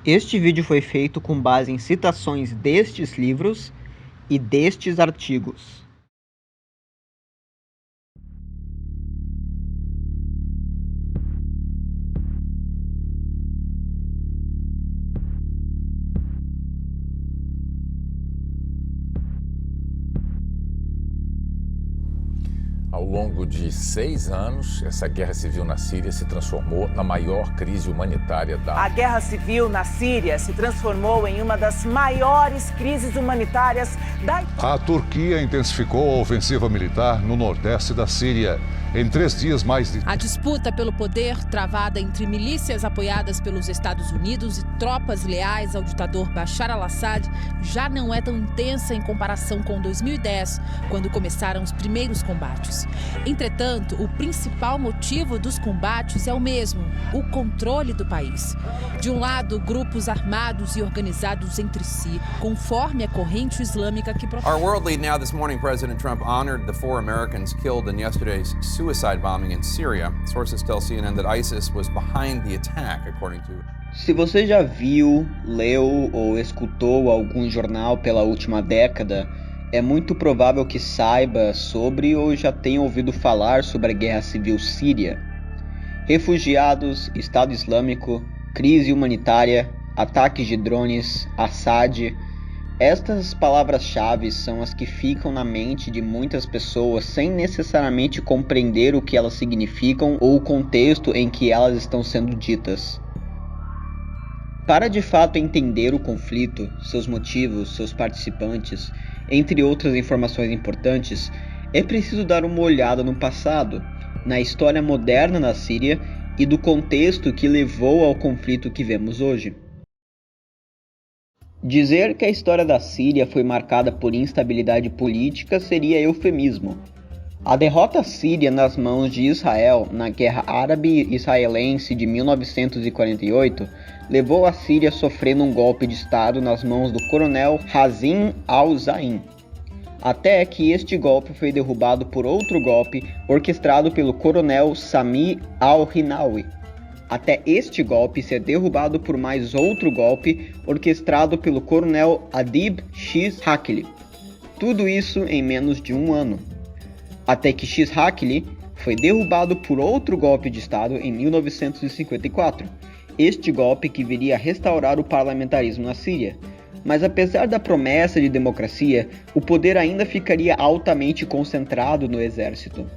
Este vídeo foi feito com base em citações destes livros e destes artigos. Ao longo de 6 anos, essa guerra civil na Síria se transformou na maior crise humanitária da... A guerra civil na Síria se transformou em uma das maiores crises humanitárias da... A Turquia intensificou a ofensiva militar no nordeste da Síria. Em 3 dias, mais de... A disputa pelo poder, travada entre milícias apoiadas pelos Estados Unidos e tropas leais ao ditador Bashar al-Assad, já não é tão intensa em comparação com 2010, quando começaram os primeiros combates. Entretanto, o principal motivo dos combates é o mesmo: o controle do país. De um lado, grupos armados e organizados entre si, conforme a corrente islâmica que... Our world lead now this morning, President Trump honored the 4 Americans killed in yesterday's suicide bombing in Syria. Sources tell CNN that ISIS was behind the attack, according to... Se você já viu, leu ou escutou algum jornal pela última década, é muito provável que saiba sobre ou já tenha ouvido falar sobre a guerra civil síria. Refugiados, Estado Islâmico, crise humanitária, ataques de drones, Assad. Estas palavras-chave são as que ficam na mente de muitas pessoas sem necessariamente compreender o que elas significam ou o contexto em que elas estão sendo ditas. Para de fato entender o conflito, seus motivos, seus participantes, entre outras informações importantes, é preciso dar uma olhada no passado, na história moderna da Síria e do contexto que levou ao conflito que vemos hoje. Dizer que a história da Síria foi marcada por instabilidade política seria eufemismo. A derrota síria nas mãos de Israel na Guerra Árabe-Israelense de 1948 levou a Síria sofrendo um golpe de Estado nas mãos do coronel Hazim al-Zaim, até que este golpe foi derrubado por outro golpe orquestrado pelo coronel Sami al-Hinawi, até este golpe ser derrubado por mais outro golpe orquestrado pelo coronel Adib Shishakli. Tudo isso em menos de um ano. Até que Shishakli foi derrubado por outro golpe de Estado em 1954, este golpe que viria a restaurar o parlamentarismo na Síria. Mas apesar da promessa de democracia, o poder ainda ficaria altamente concentrado no exército.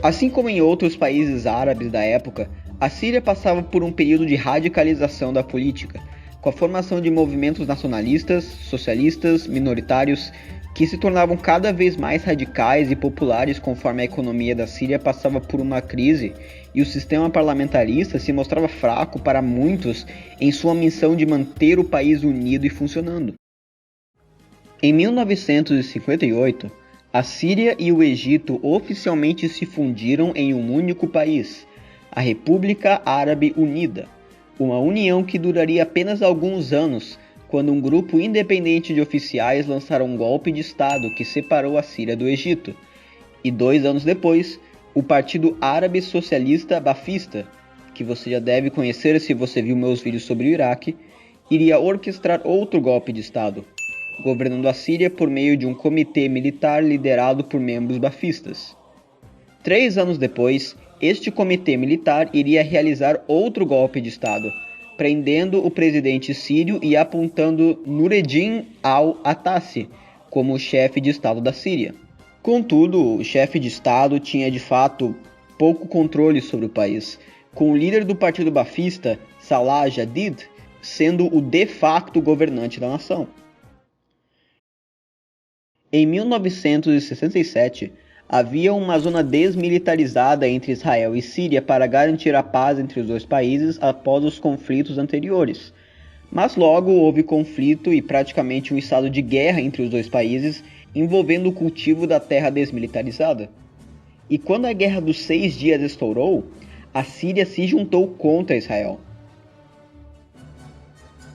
Assim como em outros países árabes da época, a Síria passava por um período de radicalização da política, com a formação de movimentos nacionalistas, socialistas, minoritários, que se tornavam cada vez mais radicais e populares conforme a economia da Síria passava por uma crise e o sistema parlamentarista se mostrava fraco para muitos em sua missão de manter o país unido e funcionando. Em 1958, a Síria e o Egito oficialmente se fundiram em um único país, a República Árabe Unida, uma união que duraria apenas alguns anos, quando um grupo independente de oficiais lançaram um golpe de Estado que separou a Síria do Egito, e 2 anos depois, o Partido Árabe Socialista Ba'athista, que você já deve conhecer se você viu meus vídeos sobre o Iraque, iria orquestrar outro golpe de Estado, governando a Síria por meio de um comitê militar liderado por membros ba'athistas. 3 anos depois, este comitê militar iria realizar outro golpe de Estado, prendendo o presidente sírio e apontando Nureddin al-Atassi como o chefe de Estado da Síria. Contudo, o chefe de Estado tinha de fato pouco controle sobre o país, com o líder do partido ba'athista, Salah Jadid, sendo o de facto governante da nação. Em 1967, havia uma zona desmilitarizada entre Israel e Síria para garantir a paz entre os dois países após os conflitos anteriores. Mas logo houve conflito e praticamente um estado de guerra entre os dois países, envolvendo o cultivo da terra desmilitarizada. E quando a Guerra dos 6 Dias estourou, a Síria se juntou contra Israel.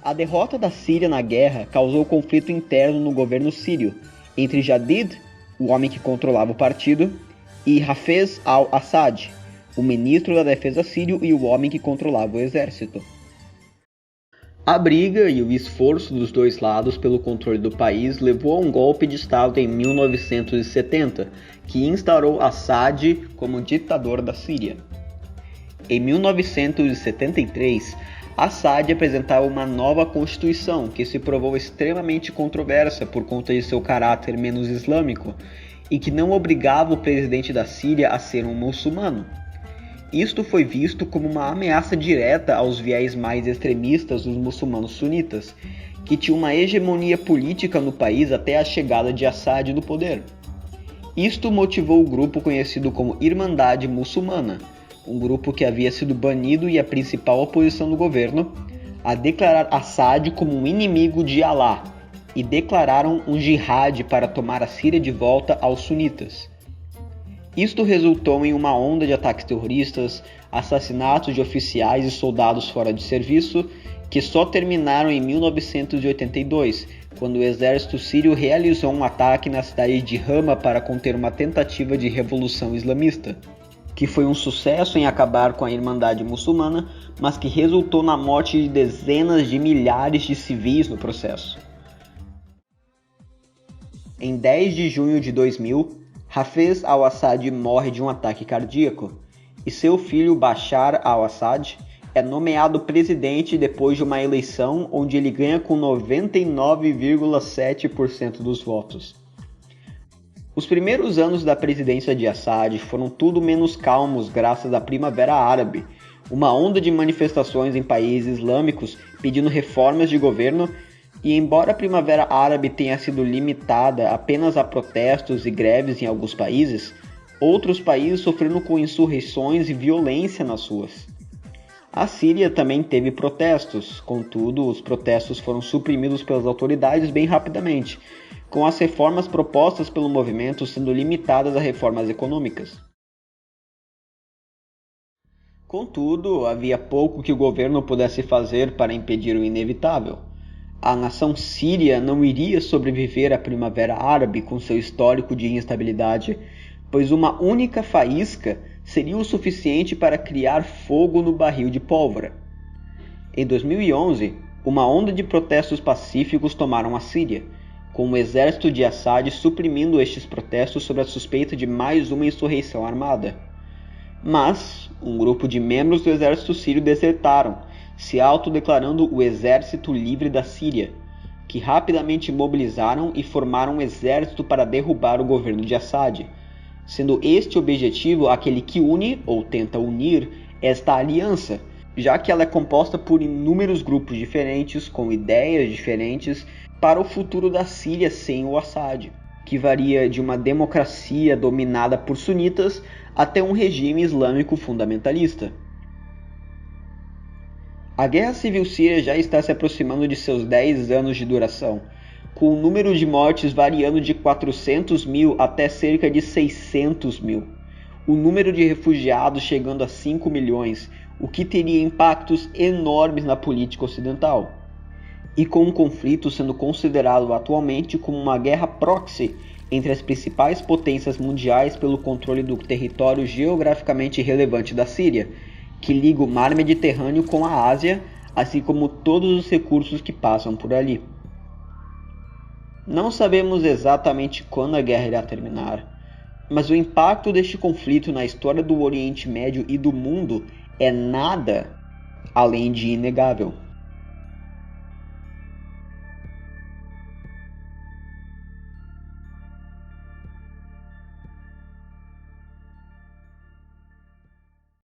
A derrota da Síria na guerra causou conflito interno no governo sírio, entre Jadid, o homem que controlava o partido, e Hafez al-Assad, o ministro da defesa sírio e o homem que controlava o exército. A briga e o esforço dos dois lados pelo controle do país levou a um golpe de Estado em 1970, que instaurou Assad como ditador da Síria. Em 1973, Assad apresentava uma nova constituição que se provou extremamente controversa por conta de seu caráter menos islâmico e que não obrigava o presidente da Síria a ser um muçulmano. Isto foi visto como uma ameaça direta aos viés mais extremistas dos muçulmanos sunitas, que tinham uma hegemonia política no país até a chegada de Assad no poder. Isto motivou o grupo conhecido como Irmandade Muçulmana, um grupo que havia sido banido e a principal oposição do governo, a declarar Assad como um inimigo de Alá e declararam um jihad para tomar a Síria de volta aos sunitas. Isto resultou em uma onda de ataques terroristas, assassinatos de oficiais e soldados fora de serviço, que só terminaram em 1982, quando o exército sírio realizou um ataque na cidade de Hama para conter uma tentativa de revolução islamista, que foi um sucesso em acabar com a Irmandade Muçulmana, mas que resultou na morte de dezenas de milhares de civis no processo. Em 10 de junho de 2000, Hafez al-Assad morre de um ataque cardíaco, e seu filho Bashar al-Assad é nomeado presidente depois de uma eleição onde ele ganha com 99,7% dos votos. Os primeiros anos da presidência de Assad foram tudo menos calmos graças à Primavera Árabe, uma onda de manifestações em países islâmicos pedindo reformas de governo. E embora a Primavera Árabe tenha sido limitada apenas a protestos e greves em alguns países, outros países sofreram com insurreições e violência nas ruas. A Síria também teve protestos, contudo, os protestos foram suprimidos pelas autoridades bem rapidamente, com as reformas propostas pelo movimento sendo limitadas a reformas econômicas. Contudo, havia pouco que o governo pudesse fazer para impedir o inevitável. A nação síria não iria sobreviver à Primavera Árabe com seu histórico de instabilidade, pois uma única faísca seria o suficiente para criar fogo no barril de pólvora. Em 2011, uma onda de protestos pacíficos tomaram a Síria, com o exército de Assad suprimindo estes protestos sob a suspeita de mais uma insurreição armada. Mas um grupo de membros do exército sírio desertaram, se autodeclarando o Exército Livre da Síria, que rapidamente mobilizaram e formaram um exército para derrubar o governo de Assad, sendo este objetivo aquele que une, ou tenta unir, esta aliança, já que ela é composta por inúmeros grupos diferentes, com ideias diferentes, para o futuro da Síria sem o Assad, que varia de uma democracia dominada por sunitas até um regime islâmico fundamentalista. A Guerra Civil Síria já está se aproximando de seus 10 anos de duração, com o número de mortes variando de 400 mil até cerca de 600 mil, o número de refugiados chegando a 5 milhões, o que teria impactos enormes na política ocidental, e com o conflito sendo considerado atualmente como uma guerra proxy entre as principais potências mundiais pelo controle do território geograficamente relevante da Síria, que liga o mar Mediterrâneo com a Ásia, assim como todos os recursos que passam por ali. Não sabemos exatamente quando a guerra irá terminar, mas o impacto deste conflito na história do Oriente Médio e do mundo é nada além de inegável.